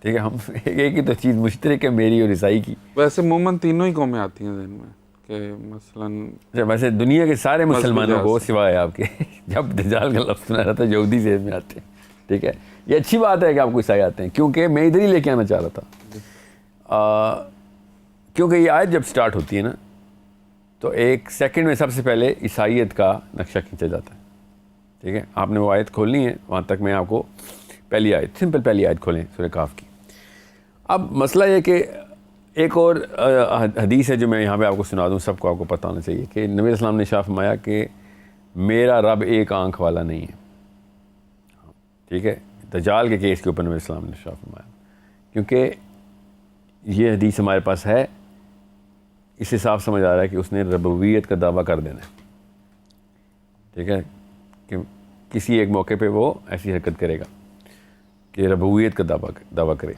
ٹھیک ہے، ہم ایک ہی تو چیز مشترک ہے میری اور عیسائی کی. ویسے عموماً تینوں ہی قومیں آتی ہیں ذہن میں کہ مثلاً ویسے دنیا کے سارے مسلمانوں کو سوائے آپ کے جب دجال کا لفظ سنا رہا تھا یہودی ذہن میں آتے ہیں. ٹھیک ہے، یہ اچھی بات ہے کہ آپ کو عیسائی آتے ہیں، کیونکہ میں ادھر ہی لے کے آنا چاہ رہا تھا. کیونکہ یہ آیت جب سٹارٹ ہوتی ہے نا تو ایک سیکنڈ میں سب سے پہلے عیسائیت کا نقشہ کھینچا جاتا ہے. ٹھیک ہے، آپ نے وہ آیت کھولنی ہے، وہاں تک میں آپ کو پہلی آیت، سمپل پہلی آیت کھولیں سورہ کہف کی. اب مسئلہ یہ کہ ایک اور حدیث ہے جو میں یہاں پہ آپ کو سنا دوں، سب کو آپ کو پتہ ہونا چاہیے کہ نبی اسلام نے ارشاد فرمایا کہ میرا رب ایک آنکھ والا نہیں ہے. ٹھیک ہے، دجال کے کیس کے اوپر نبی اسلام نے ارشاد فرمایا، کیونکہ یہ حدیث ہمارے پاس ہے، اس سے صاف سمجھ آ رہا ہے کہ اس نے ربوبیت کا دعویٰ کر دینا ہے. ٹھیک ہے، کہ کسی ایک موقع پہ وہ ایسی حرکت کرے گا کہ ربوبیت کا دعویٰ کرے.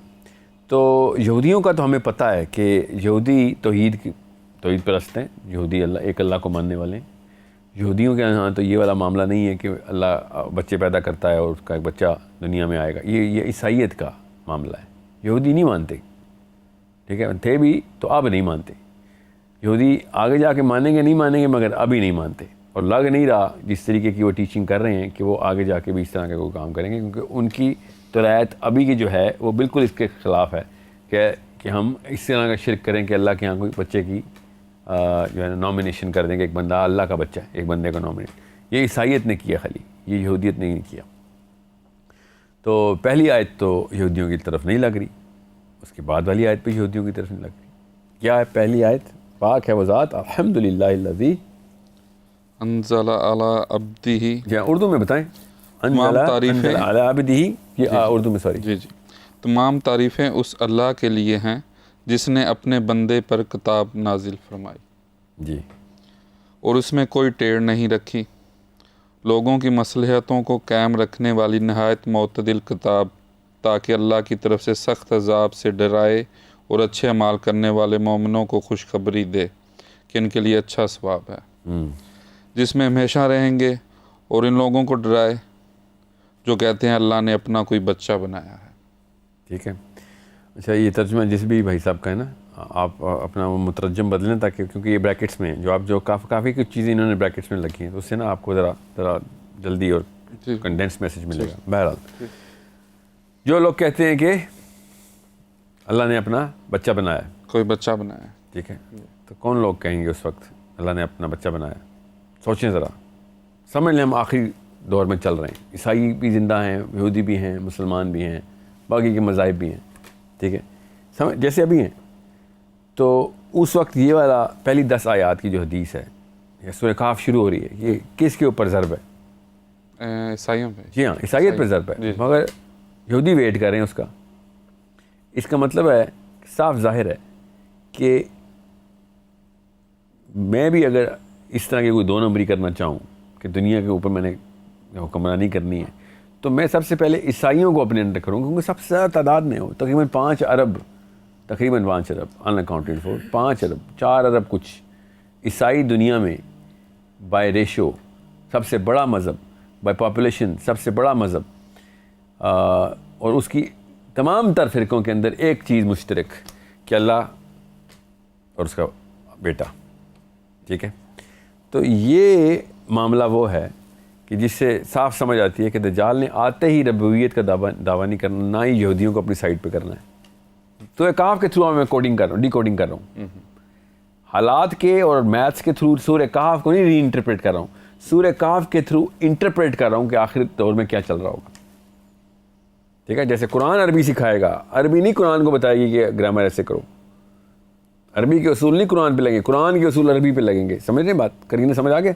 تو یہودیوں کا تو ہمیں پتہ ہے کہ یہودی توحید پرست ہیں، یہودی ایک اللہ کو ماننے والے ہیں. یہودیوں کے یہاں تو یہ والا معاملہ نہیں ہے کہ اللہ بچے پیدا کرتا ہے اور اس کا ایک بچہ دنیا میں آئے گا. یہ عیسائیت کا معاملہ ہے، یہودی نہیں مانتے. ٹھیک ہے، تھے بھی تو اب نہیں مانتے. یہودی آگے جا کے مانیں گے، نہیں مانیں گے، مگر ابھی نہیں مانتے. اور لگ نہیں رہا جس طریقے کی وہ ٹیچنگ کر رہے ہیں کہ وہ آگے جا کے بھی اس طرح کا کوئی کام کریں گے، کیونکہ ان کی ترایت ابھی کی جو ہے وہ بالکل اس کے خلاف ہے کہ ہم اس طرح کا شرک کریں کہ اللہ کے یہاں کوئی بچے کی جو ہے نا نامینیشن کر دیں کہ ایک بندہ اللہ کا بچہ ہے، ایک بندے کا نامینیٹ. یہ عیسائیت نے کیا، خالی یہ یہودیت نے نہیں کیا. تو پہلی آیت تو یہودیوں کی طرف نہیں لگ رہی، اس کے بعد والی آیت پہ یہودیوں کی طرف نہیں لگ رہی. کیا ہے پہلی آیت؟ پاک ہے وہ ذات الحمدللہ الذی انزل علی عبدہ. جی اردو میں بتائیں. تمام تعریفیں علی عبدہ، یہ اردو میں سوری. جی تمام تعریفیں اس اللہ کے لیے ہیں جس نے اپنے بندے پر کتاب نازل فرمائی جی، اور اس میں کوئی ٹیڑھ نہیں رکھی. لوگوں کی مصلحتوں کو قائم رکھنے والی نہایت معتدل کتاب، تاکہ اللہ کی طرف سے سخت عذاب سے ڈرائے اور اچھے اعمال کرنے والے مومنوں کو خوشخبری دے کہ ان کے لیے اچھا ثواب ہے، جس میں ہمیشہ رہیں گے، اور ان لوگوں کو ڈرائے جو کہتے ہیں اللہ نے اپنا کوئی بچہ بنایا ہے. ٹھیک ہے. اچھا، یہ ترجمہ جس بھی بھائی صاحب کا ہے نا، آپ اپنا وہ مترجم بدلیں تاکہ، کیونکہ یہ بریکٹس میں جو کافی کچھ چیزیں انہوں نے بریکٹس میں لکھی ہیں، تو اس سے نا آپ کو ذرا جلدی اور کنڈینس میسج ملے گا. بہرحال جو لوگ کہتے ہیں کہ اللہ نے اپنا بچہ بنایا، کوئی بچہ بنایا ہے، ٹھیک ہے، تو کون لوگ کہیں گے اس وقت اللہ نے اپنا بچہ بنایا؟ سوچیں ذرا، سمجھ لیں ہم آخری دور میں چل رہے ہیں. عیسائی بھی زندہ ہیں، یہودی بھی ہیں، مسلمان بھی ہیں، باقی کے مذاہب بھی ہیں. ٹھیک ہے، جیسے ابھی ہیں. تو اس وقت یہ والا پہلی 10 آیات کی جو حدیث ہے، یہ سورہ کہف شروع ہو رہی ہے، یہ کس کے اوپر ضرب ہے؟ عیسائیوں پہ. جی ہاں، عیسائیت پہ ضرب ہے، مگر یہودی ویٹ کر رہے ہیں اس کا. اس کا مطلب ہے، صاف ظاہر ہے کہ میں بھی اگر اس طرح کی کوئی 2 نمبری کرنا چاہوں کہ دنیا کے اوپر میں نے حکمرانی کرنی ہے، تو میں سب سے پہلے عیسائیوں کو اپنے انڈر کروں، کیونکہ سب سے زیادہ تعداد میں ہو، تقریباً 5 ارب ان اکاؤنٹڈ فور 5 ارب 4 ارب کچھ عیسائی دنیا میں بائی ریشو سب سے بڑا مذہب، بائی پاپولیشن سب سے بڑا مذہب، اور اس کی تمام تر فرقوں کے اندر ایک چیز مشترک کہ اللہ اور اس کا بیٹا. ٹھیک ہے، تو یہ معاملہ وہ ہے کہ جس سے صاف سمجھ آتی ہے کہ دجال نے آتے ہی ربوبیت کا دعویٰ نہیں کرنا، نہ ہی یہودیوں کو اپنی سائڈ پہ کرنا ہے. تو ایک کہف کے تھرو میں کوڈنگ کر رہا ہوں، ڈی کوڈنگ کر رہا ہوں، حالات کے اور میتھس کے تھرو سورہ کہف کو نہیں ری انٹرپریٹ کر رہا ہوں، سورہ کہف کے تھرو انٹرپریٹ کر رہا ہوں کہ آخر دور میں کیا چل رہا ہوگا. ٹھیک ہے، جیسے قرآن عربی سکھائے گا، عربی نہیں قرآن کو بتائے گی کہ گرامر ایسے کرو. عربی کے اصول نہیں قرآن پہ لگیں، قرآن کے اصول عربی پہ لگیں گے. سمجھ رہے بات کریں، سمجھ آگے؟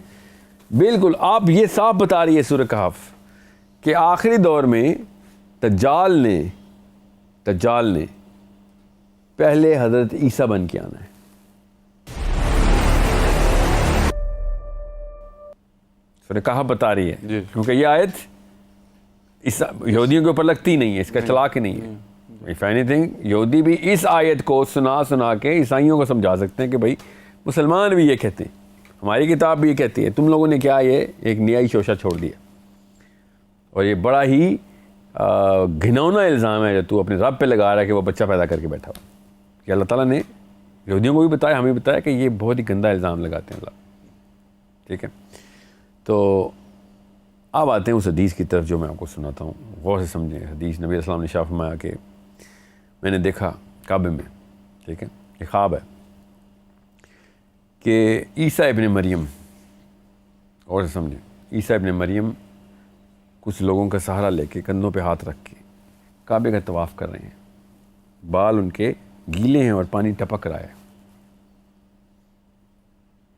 بالکل. آپ یہ صاف بتا رہی ہے سورہ کہف کہ آخری دور میں دجال نے پہلے حضرت عیسیٰ بن کے آنا ہے. سورہ کہف بتا رہی ہے، کیونکہ یہ آیت یہودیوں کے اوپر لگتی نہیں ہے، اس کا چلاک ہی نہیں ہے. If anything، یہودی بھی اس آیت کو سنا کے عیسائیوں کو سمجھا سکتے ہیں کہ بھائی مسلمان بھی یہ کہتے ہیں، ہماری کتاب بھی یہ کہتی ہے، تم لوگوں نے کیا یہ ایک نیائی شوشہ چھوڑ دیا. اور یہ بڑا ہی گھنونا الزام ہے جو تو اپنے رب پہ لگا رہا ہے کہ وہ بچہ پیدا کر کے بیٹھا ہوا. کہ اللہ تعالیٰ نے یہودیوں کو بھی بتایا, ہمیں بتایا کہ یہ بہت ہی گندا الزام لگاتے ہیں اللہ. ٹھیک ہے, تو اب آتے ہیں اس حدیث کی طرف جو میں آپ کو سناتا ہوں, غور سے سمجھیں. حدیث نبی علیہ السلام نے شاہ فرمایا کہ میں نے دیکھا کعبے میں, ٹھیک ہے, ایک خواب ہے کہ عیسیٰ ابن مریم, غور سے سمجھیں, عیسیٰ ابن مریم کچھ لوگوں کا سہارا لے کے کندھوں پہ ہاتھ رکھ کے کعبے کا طواف کر رہے ہیں. بال ان کے گیلے ہیں اور پانی ٹپک رہا ہے.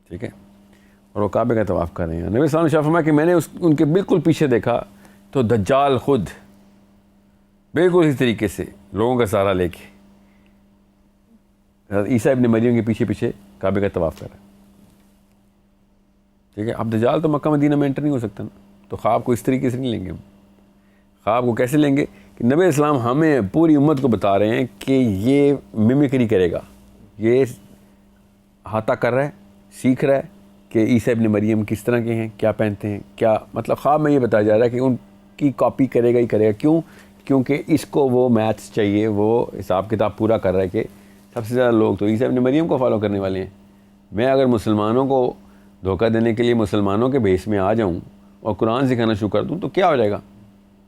ٹھیک ہے, اور وہ کعبے کا طواف کر رہے ہیں. نبی صلی اللہ علیہ وسلم نے شاہ فرمایا کہ میں نے ان کے بالکل پیچھے دیکھا تو دجال خود بالکل اسی طریقے سے لوگوں کا سہارا لے کے عیسیٰ ابن مریم کے پیچھے پیچھے کعبے کا طواف کر رہا ہے. ٹھیک ہے, اب دجال تو مکہ مدینہ میں انٹر نہیں ہو سکتا نا, تو خواب کو اس طریقے سے نہیں لیں گے ہم. خواب کو کیسے لیں گے کہ نبی اسلام ہمیں پوری امت کو بتا رہے ہیں کہ یہ میمیکری کرے گا, یہ احاطہ کر رہا ہے, سیکھ رہا ہے کہ عیسیٰ ابن مریم کس طرح کے ہیں, کیا پہنتے ہیں, کیا مطلب. خواب میں یہ بتایا جا رہا ہے کہ ان کی کاپی کرے گا ہی کرے گا. کیوں؟ کیونکہ اس کو وہ میتھس چاہیے, وہ حساب کتاب پورا کر رہا ہے کہ سب سے زیادہ لوگ تو عیسیٰ ابن مریم کو فالو کرنے والے ہیں. میں اگر مسلمانوں کو دھوکہ دینے کے لیے مسلمانوں کے بیس میں آ جاؤں اور قرآن سکھانا شروع کر دوں تو کیا ہو جائے گا,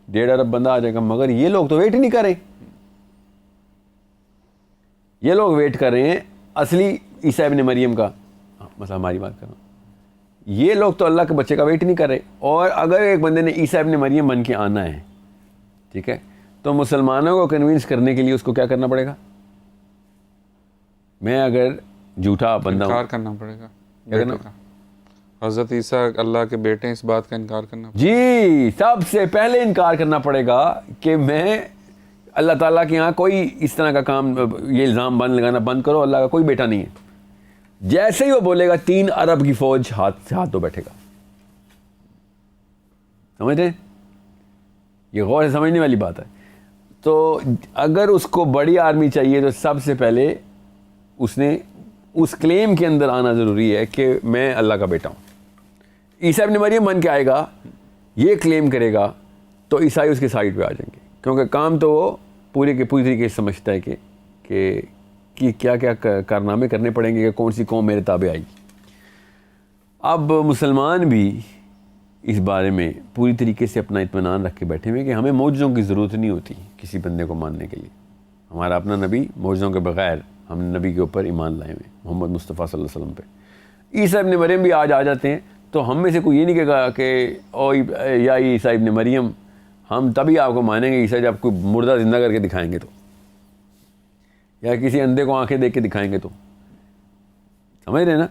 1.5 ارب بندہ آ جائے گا. مگر یہ لوگ تو ویٹ ہی نہیں کر رہے. یہ لوگ ویٹ کر رہے ہیں اصلی عیسیٰ ابن مریم کا. مثلا ہماری بات کر رہا ہوں, یہ لوگ تو اللہ کے بچے کا ویٹ نہیں کر رہے. اور اگر ایک بندے نے عیسیٰ ابن مریم بن کے آنا ہے, ٹھیک ہے, تو مسلمانوں کو کنونس کرنے کے لیے اس کو کیا کرنا پڑے گا؟ میں اگر جھوٹا بندہ ہوں, انکار کرنا پڑے گا. حضرت عیسیٰ اللہ کے بیٹے ہیں, اس بات کا انکار کرنا پڑے گا. جی, سب سے پہلے انکار کرنا پڑے گا کہ میں اللہ تعالیٰ کے یہاں کوئی اس طرح کا کام, یہ الزام لگانا بند کرو, اللہ کا کوئی بیٹا نہیں ہے. جیسے ہی وہ بولے گا 3 ارب کی فوج ہاتھ سے ہاتھ دھو بیٹھے گا. سمجھتے ہیں؟ یہ غور سے سمجھنے والی بات ہے. تو اگر اس کو بڑی آرمی چاہیے تو سب سے پہلے اس نے اس کلیم کے اندر آنا ضروری ہے کہ میں اللہ کا بیٹا ہوں. عیسیٰ ابن مریم بن کے آئے گا, یہ کلیم کرے گا, تو عیسائی اس کے سائڈ پہ آ جائیں گے, کیونکہ کام تو وہ پوری طریقے سے سمجھتا ہے کہ کیا کیا کارنامے کرنے پڑیں گے کہ کون سی قوم میرے تابع آئے گی. اب مسلمان بھی اس بارے میں پوری طریقے سے اپنا اطمینان رکھ کے بیٹھے ہوئے کہ ہمیں معجزوں کی ضرورت نہیں ہوتی کسی بندے کو ماننے کے لیے. ہمارا اپنا نبی, معجزوں کے بغیر ہم نبی کے اوپر ایمان لائے ہوئے محمد مصطفیٰ صلی اللہ علیہ وسلم پہ. عیسیٰ ابن مریم بھی آج آ جاتے ہیں تو ہم میں سے کوئی یہ نہیں کہے گا کہ او یا عیسیٰ ابن مریم, ہم تبھی آپ کو مانیں گے عیسیٰ جب کوئی مردہ زندہ کر کے دکھائیں گے تو, یا کسی اندھے کو آنکھیں دیکھ کے دکھائیں گے تو. سمجھ رہے ہیں نا؟